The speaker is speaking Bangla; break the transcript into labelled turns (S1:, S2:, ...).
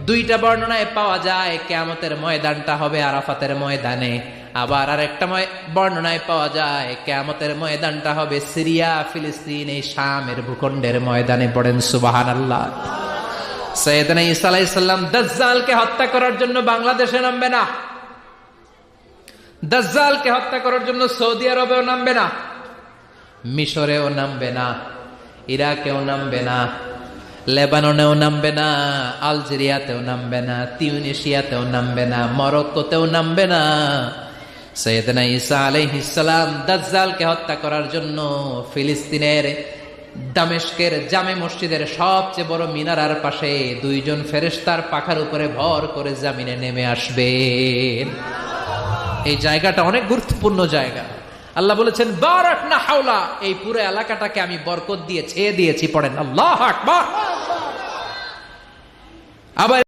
S1: দুইটা বর্ণনায় পাওয়া যায় কিয়ামতের ময়দানটা হবে আরাফাতের ময়দানে, আবার আরেকটা বর্ণনায় পাওয়া যায় কিয়ামতের ময়দানটা হবে সিরিয়া ফিলিস্তিন এই শামের ভূখণ্ডের ময়দানে। পড়েন সুবহানাল্লাহ। সাইয়েদনা ঈসা আলাইহিস সালাম দাজ্জালকে হত্যা করার জন্য বাংলাদেশে নামবে না, দাজ্জালকে হত্যা করার জন্য সৌদি আরবেও নামবে না, মিশরেও নামবে না, ইরাকেও নামবে না, লেবাননেও নামবে না, আলজেরিয়াতেও নামবে না, তিউনিসিয়াতেও নামবে না, মরক্কোতেও নামবে না। সাইয়েদনা ঈসা আলাইহিস সালাম দাজ্জালকে হত্যা করার জন্য ফিলিস্তিনের দামেস্কের জামে মসজিদের সবচেয়ে বড় মিনারার পাশে দুইজন ফেরেশতার পাখার উপরে ভর করে জমিনে নেমে আসবেন। এই জায়গাটা অনেক গুরুত্বপূর্ণ জায়গা। আল্লাহ বলেছেন বারাকনা হাওলা, এই পুরো এলাকাটাকে আমি বরকত দিয়ে ছেয়ে দিয়েছি। পড়েন আল্লাহু আকবার। আবার